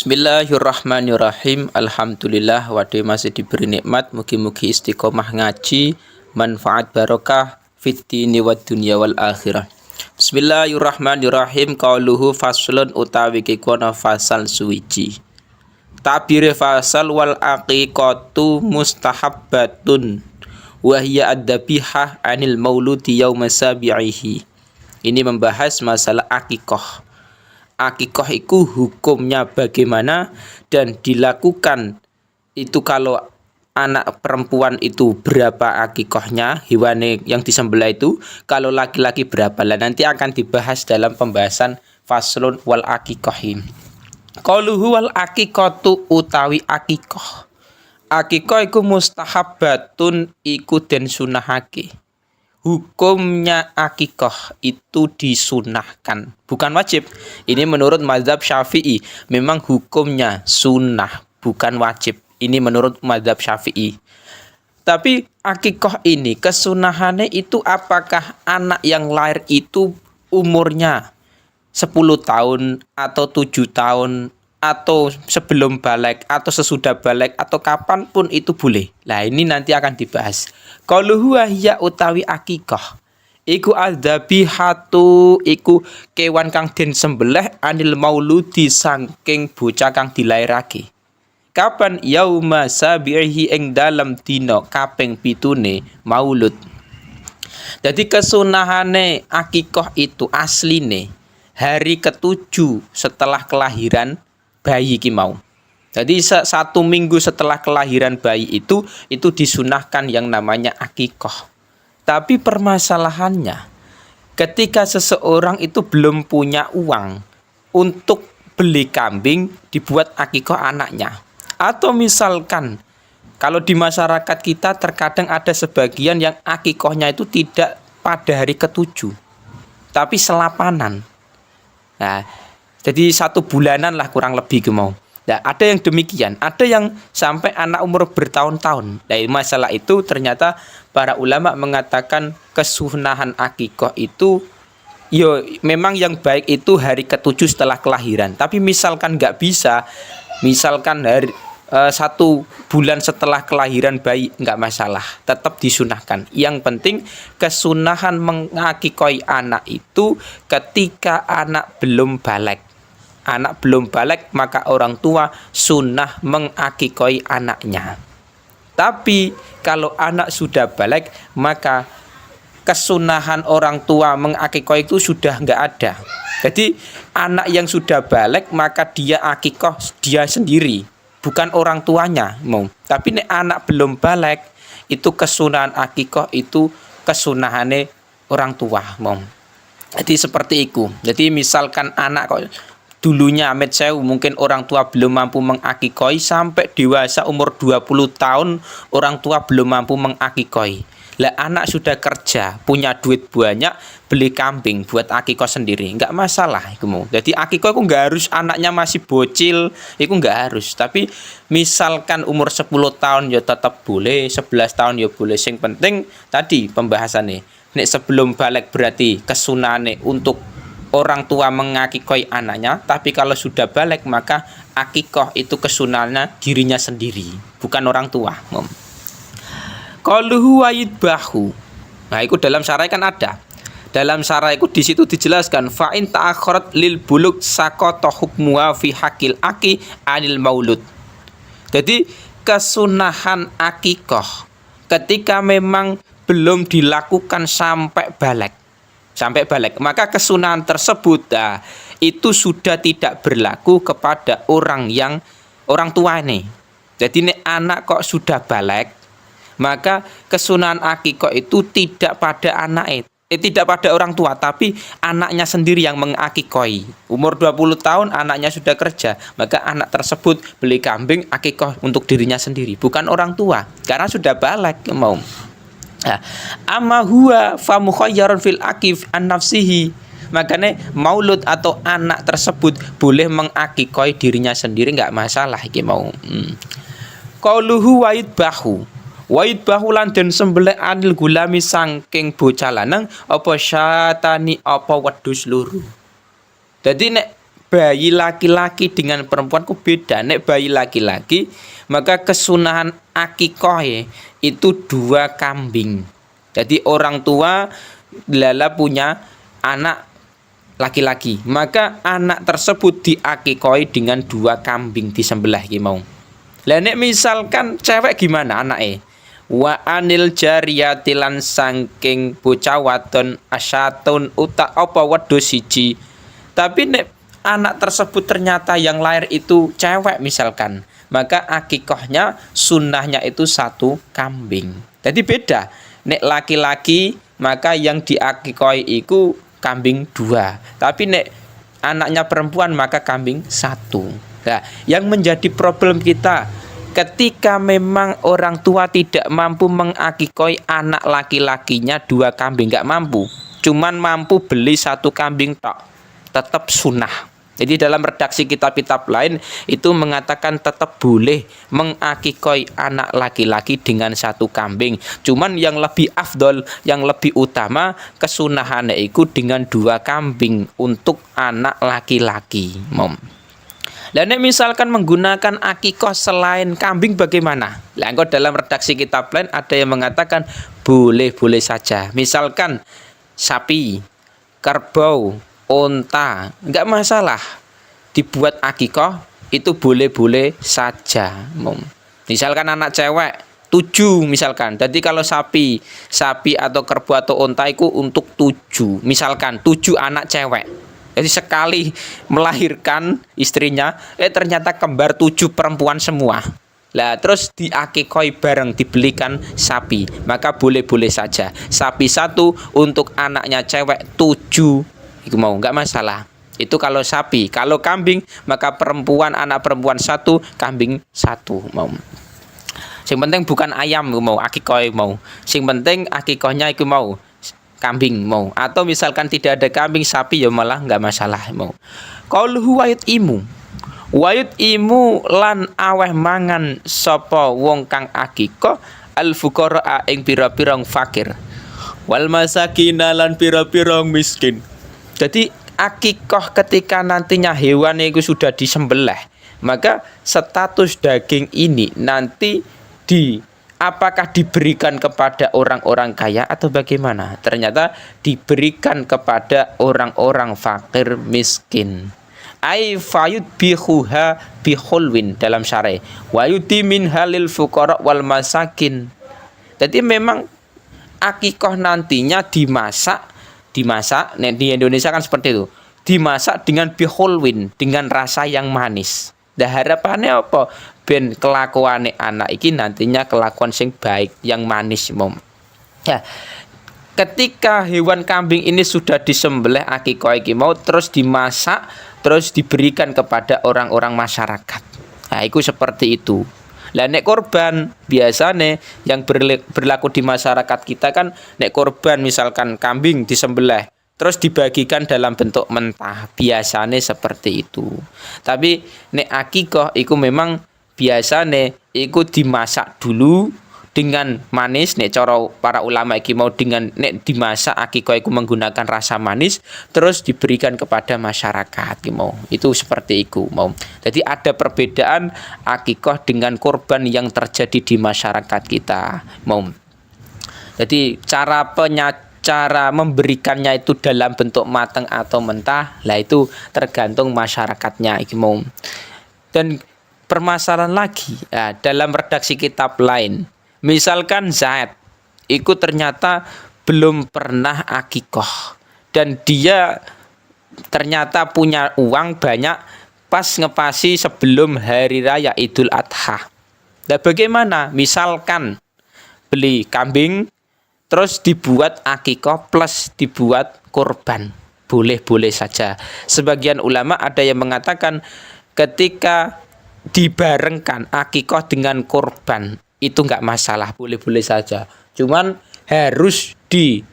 Bismillahirrahmanirrahim. Alhamdulillah wade masih diberi nikmat. Mugi-mugi istiqomah ngaji, manfaat barokah fid dini wad dunya wal akhirah. Bismillahirrahmanirrahim. Qauluhu faslun utawi kikono fasal suwiji. Tabire fasal wal aqiqatu mustahabbatun wa hiya ad-dabihah anil mauludi yauma sabi'ihi. Ini membahas masalah akikah. Akikah itu hukumnya bagaimana dan dilakukan itu kalau anak perempuan itu berapa akikahnya, hewan yang disembelih itu, kalau laki-laki berapa. Lah nanti akan dibahas dalam pembahasan faslun wal akikahim. Qauluhu wal akikatu utawi akikah. Akikah iku mustahabbatun iku den sunahake. Hukumnya akikah itu disunahkan, bukan wajib. Ini menurut mazhab Syafi'i. Memang hukumnya sunnah, bukan wajib. Ini menurut mazhab Syafi'i. Tapi akikah ini kesunahannya itu apakah anak yang lahir itu umurnya 10 tahun atau 7 tahun atau sebelum balik atau sesudah balik atau kapanpun itu boleh. Nah ini nanti akan dibahas. Qalu huwa hiya utawi akikah iku adzabihatu iku kewan kang den sembelih anil mauludi saking bocah kang dilairake. Kapan? Yauma sabihi ing dalam dina kaping 7 maulud. Jadi kesunahane akikah itu asline hari ke-7 setelah kelahiran bayi ki mau. Jadi 1 minggu setelah kelahiran bayi itu disunahkan yang namanya akikah. Tapi permasalahannya ketika seseorang itu belum punya uang untuk beli kambing dibuat akikah anaknya. Atau misalkan kalau di masyarakat kita terkadang ada sebagian yang akikahnya itu tidak pada hari ke-7 tapi selapanan. Nah, jadi 1 bulanan lah kurang lebih mau. Nah, ada yang demikian, ada yang sampai anak umur bertahun-tahun. Dari masalah itu ternyata para ulama mengatakan kesunahan akikah itu memang yang baik itu hari ke-7 setelah kelahiran. Tapi misalkan nggak bisa, misalkan hari 1 bulan setelah kelahiran bayi nggak masalah, tetap disunahkan. Yang penting kesunahan mengakikahi anak itu ketika anak belum balik. Anak belum balik maka orang tua sunnah mengakikahi anaknya. Tapi kalau anak sudah balik maka kesunahan orang tua mengakikahi itu sudah nggak ada. Jadi anak yang sudah balik maka dia akikah dia sendiri, bukan orang tuanya mau. Tapi nek anak belum balik itu kesunahan akikah itu kesunahane orang tua mau. Jadi seperti itu. Jadi misalkan anak kok dulunya Ahmed Sewu mungkin orang tua belum mampu mengakikahi sampai dewasa umur 20 tahun orang tua belum mampu mengakikahi. Lah anak sudah kerja, punya duit banyak, beli kambing buat akikah sendiri, enggak masalah itu mau. Jadi akikah itu enggak harus anaknya masih bocil, itu enggak harus. Tapi misalkan umur 10 tahun ya tetap boleh, 11 tahun ya boleh. Yang penting tadi pembahasannya. Nek sebelum balik berarti kesunahane untuk orang tua mengakikahi anaknya, tapi kalau sudah balik maka akikah itu kesunahannya dirinya sendiri, bukan orang tua. Qaluhu wa yidbahu. Nah, itu dalam syarah kan ada. Dalam syarah itu di situ dijelaskan fa in ta'akhkharat lil buluk saqata hukmuha fi haqqil aki anil maulud. Jadi kesunahan akikah ketika memang belum dilakukan sampai balik maka kesunahan tersebut itu sudah tidak berlaku kepada orang tua ini. Jadi nek anak kok sudah balik maka kesunahan akikah itu tidak pada anak tidak pada orang tua tapi anaknya sendiri yang mengakikahi. Umur 20 tahun anaknya sudah kerja, maka anak tersebut beli kambing akikah untuk dirinya sendiri, bukan orang tua karena sudah balik mau. Nah, amma huwa fa mukhayyarun fil akif an nafsihi. Makanya maulud atau anak tersebut boleh mengakikahi dirinya sendiri, enggak masalah iki mau. Qauluhu waid bahu lan den sembelih anil gulami saking bocah lanang apa syatani apa wedhus luru. Jadi nek bayi laki-laki dengan perempuan ku beda. Nek bayi laki-laki maka kesunahan akikoh itu 2 kambing. Jadi orang tua lala punya anak laki-laki, maka anak tersebut diakikoi dengan 2 kambing disembelih ki mau. Lah nek misalkan cewek gimana anake? Wa anil jariyati lan saking bocah wadon asyatun uta apa wedhus siji. Tapi nek anak tersebut ternyata yang lahir itu cewek misalkan, maka akikohnya sunnahnya itu 1 kambing. Jadi beda. Nek laki-laki maka yang diakikoi itu kambing 2. Tapi nek anaknya perempuan maka kambing 1. Nah, yang menjadi problem kita ketika memang orang tua tidak mampu mengakikoi anak laki-lakinya 2 kambing, nggak mampu, cuman mampu beli 1 kambing tok, tetap sunnah. Jadi dalam redaksi kitab-kitab lain itu mengatakan tetap boleh mengakikoi anak laki-laki dengan 1 kambing. Cuman yang lebih afdol, yang lebih utama kesunahannya itu dengan 2 kambing untuk anak laki-laki. Dan misalkan menggunakan akikoh selain kambing bagaimana? Lah engko dalam redaksi kitab lain ada yang mengatakan boleh-boleh saja. Misalkan sapi, kerbau, onta, enggak masalah. Dibuat akikoh itu boleh-boleh saja. Misalkan anak cewek 7 misalkan. Jadi kalau sapi atau kerbau atau onta itu untuk 7. Misalkan 7 anak cewek. Jadi sekali melahirkan istrinya, ternyata kembar 7 perempuan semua. Lah terus diakikoi bareng, dibelikan sapi, maka boleh-boleh saja. Sapi 1 untuk anaknya cewek 7, itu mau nggak masalah. Itu kalau sapi. Kalau kambing maka perempuan, anak perempuan 1, kambing 1 mau. Sing penting bukan ayam mau akikoi mau. Sing penting akikohnya itu mau kambing mau, atau misalkan tidak ada kambing sapi ya malah nggak masalah mau. Qauluhu wayut imu lan aweh mangan sapa wong kang akikoh al fuqara ing pira-pira fakir wal masakin lan pira-pira miskin. Jadi akikoh ketika nantinya hewan itu sudah disembelih, maka status daging ini nanti apakah diberikan kepada orang-orang kaya atau bagaimana? Ternyata diberikan kepada orang-orang fakir miskin. Ai fayud bihuha bihulwin dalam syarah. Wa yuti min halil fuqara wal masakin. Jadi memang akikoh nantinya dimasak di Indonesia kan seperti itu. Dimasak dengan bihulwin, dengan rasa yang manis. Dah harapannya apa? Ben kelakuane anak iki nantinya kelakuan sing baik, yang manis ya. Ketika hewan kambing ini sudah disembelih akikoh iki mau terus dimasak, terus diberikan kepada orang-orang masyarakat. Nah, itu seperti itu. Lah nek korban biasane yang berlaku di masyarakat kita kan, nek korban misalkan kambing disembelih terus dibagikan dalam bentuk mentah, biasane seperti itu. Tapi nek akikoh iku memang biasane iku dimasak dulu dengan manis. Nek cara para ulama iki mau dengan nek dimasak akikoh iku menggunakan rasa manis terus diberikan kepada masyarakat iki mau. Itu seperti itu mau. Jadi ada perbedaan akikoh dengan kurban yang terjadi di masyarakat kita mau. Jadi cara memberikannya itu dalam bentuk matang atau mentah, lah itu tergantung masyarakatnya iki mau. Dan permasalahan lagi ya, dalam redaksi kitab lain, misalkan Zaid itu ternyata belum pernah akikoh dan dia ternyata punya uang banyak pas ngepasi sebelum hari raya Idul Adha. Nah bagaimana? Misalkan beli kambing terus dibuat akikoh plus dibuat kurban, boleh-boleh saja. Sebagian ulama ada yang mengatakan ketika dibarengkan akikoh dengan kurban itu enggak masalah, boleh-boleh saja. Cuman harus di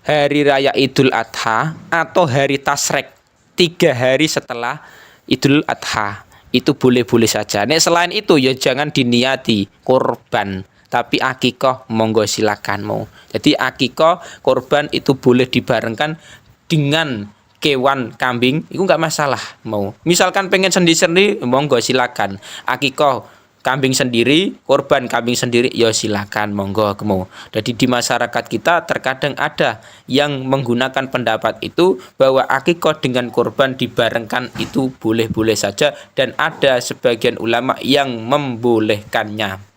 hari raya Idul Adha atau hari Tasrek 3 hari setelah Idul Adha, itu boleh-boleh saja. Nek selain itu ya jangan diniati kurban, tapi akikoh monggo silakan mau. Jadi akikoh kurban itu boleh dibarengkan dengan kewan kambing itu nggak masalah mau. Misalkan pengen sendiri-sendiri monggo silakan. Akikoh kambing sendiri, korban kambing sendiri, ya silakan monggo mau. Jadi di masyarakat kita terkadang ada yang menggunakan pendapat itu bahwa akikoh dengan korban dibarengkan itu boleh-boleh saja dan ada sebagian ulama yang membolehkannya.